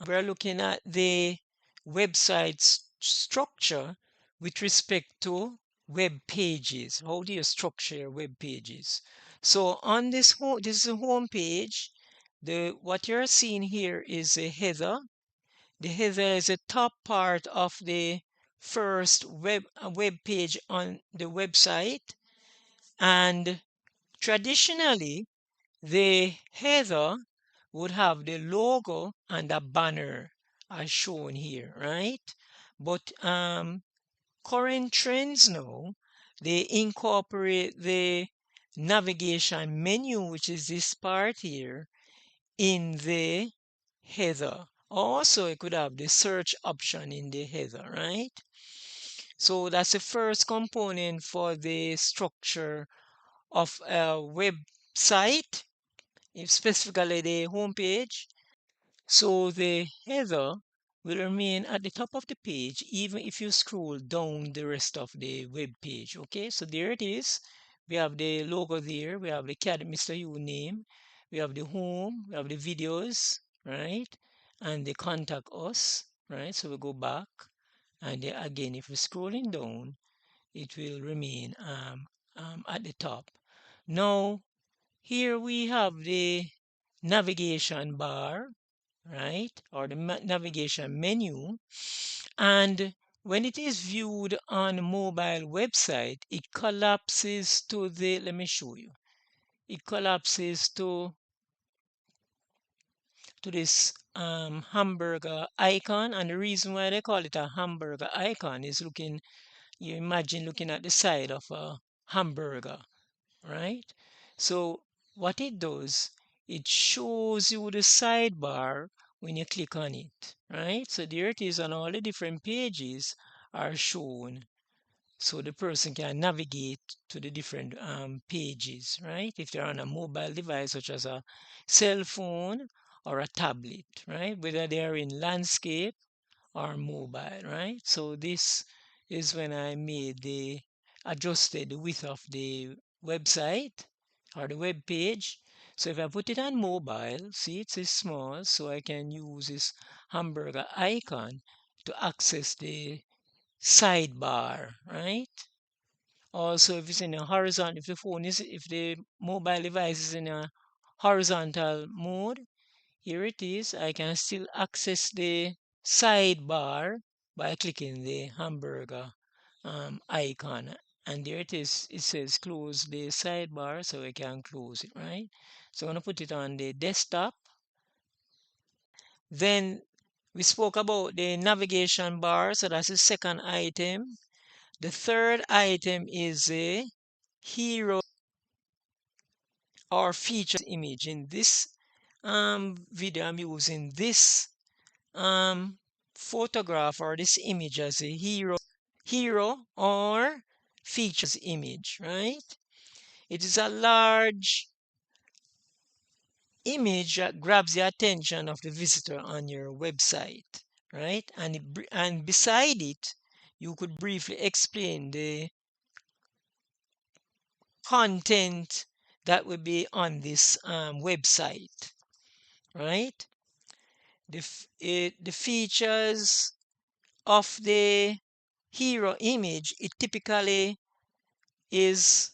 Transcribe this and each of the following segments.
we're looking at the website structure with respect to web pages. How do you structure your web pages? So on this this is a home page. What you're seeing here is a header. The header is the top part of the first web page on the website, and traditionally the header would have the logo and a banner as shown here, right? But current trends now, they incorporate the navigation menu, which is this part here, in the header. Also, it could have the search option in the header, right? So that's the first component for the structure of a website, specifically the homepage. So the header will remain at the top of the page even if you scroll down the rest of the web page. Okay, so there it is. We have the logo there, we have the Cat Mr. U name, we have the home, we have the videos, right? And the contact us, right? So we go back, and again, if we're scrolling down, it will remain at the top. Now, here we have the navigation bar, right? Or the navigation menu. And when it is viewed on a mobile website, it collapses to the, let me show you. It collapses to this hamburger icon. And the reason why they call it a hamburger icon is you imagine looking at the side of a hamburger, right? So what it does, it shows you the sidebar when you click on it, right? So there it is, and all the different pages are shown, so the person can navigate to the different pages, right? If they're on a mobile device such as a cell phone or a tablet, right? Whether they're in landscape or mobile, right? So this is when I adjusted the width of the website or the web page. So if I put it on mobile, see it is small, so I can use this hamburger icon to access the sidebar, right? Also, if it's in a horizontal, if the mobile device is in a horizontal mode, here it is. I can still access the sidebar by clicking the hamburger icon. And there it is. It says close the sidebar, so I can close it, right? So I'm going to put it on the desktop. Then we spoke about the navigation bar, so that's the second item. The third item is a hero or features image. In this video, I'm using this photograph or this image as a hero or features image, right? It is a large image that grabs the attention of the visitor on your website, right? And beside it, you could briefly explain the content that will be on this website, right? The features of the hero image, it typically is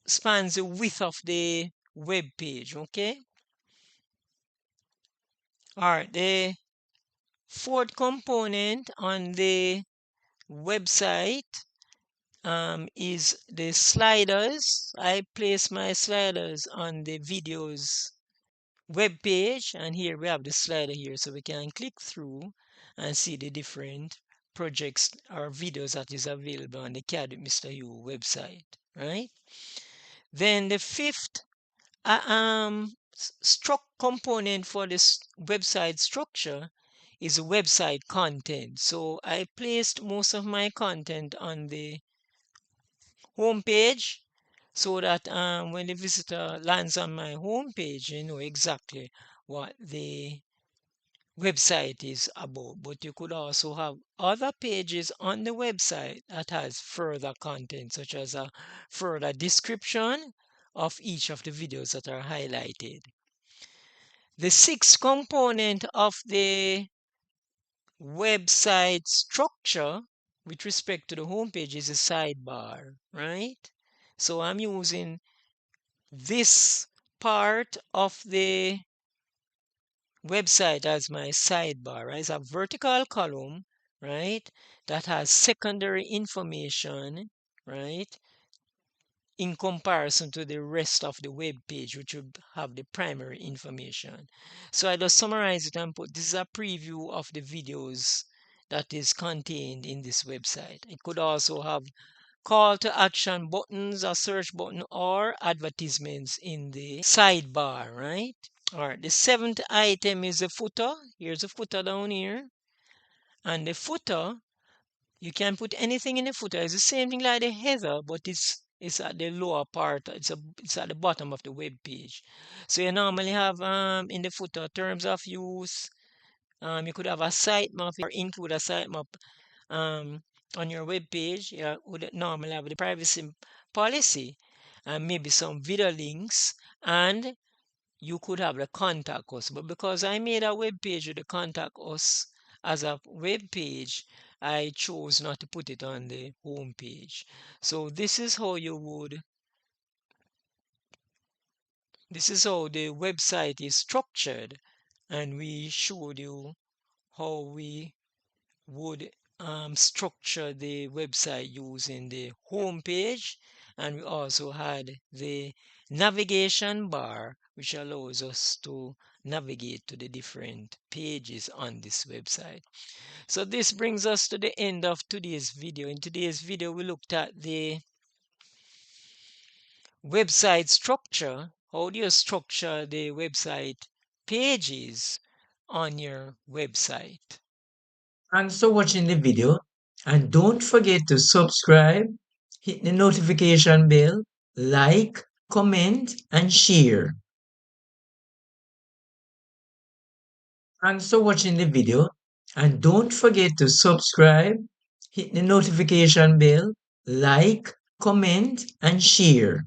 spans the width of the web page, okay? All right, the fourth component on the website is the sliders. I place my sliders on the videos web page, and here we have the slider here, so we can click through and see the different projects or videos that is available on the CAD with Mr. U website, right? Then the fifth component for this website structure is website content. So I placed most of my content on the home page so that when the visitor lands on my home page, you know exactly what the website is about. But you could also have other pages on the website that has further content, such as a further description of each of the videos that are highlighted. The sixth component of the website structure with respect to the homepage is a sidebar, right? So I'm using this part of the website as my sidebar, right? It's a vertical column, right? That has secondary information, right? In comparison to the rest of the web page, which would have the primary information. So I just summarize it and put this is a preview of the videos that is contained in this website. It could also have call to action buttons, a search button, or advertisements in the sidebar, right? All right, the seventh item is the footer. Here's a footer down here. And the footer, you can put anything in the footer. It's the same thing like the header, but it's at the lower part. It's at the bottom of the web page. So you normally have in the footer terms of use. You could have a sitemap or include a sitemap um, on your web page. You would normally have the privacy policy and maybe some video links, and you could have the contact us. But because I made a web page with the contact us as a web page, I chose not to put it on the home page. So this is how the website is structured, and we showed you how we would structure the website using the home page, and we also had the navigation bar, which allows us to navigate to the different pages on this website. So this brings us to the end of today's video. In today's video, we looked at the website structure. How do you structure the website pages on your website? Thanks for watching the video, and don't forget to subscribe, hit the notification bell, like, comment, and share. Thanks for watching the video, and don't forget to subscribe, hit the notification bell, like, comment, and share.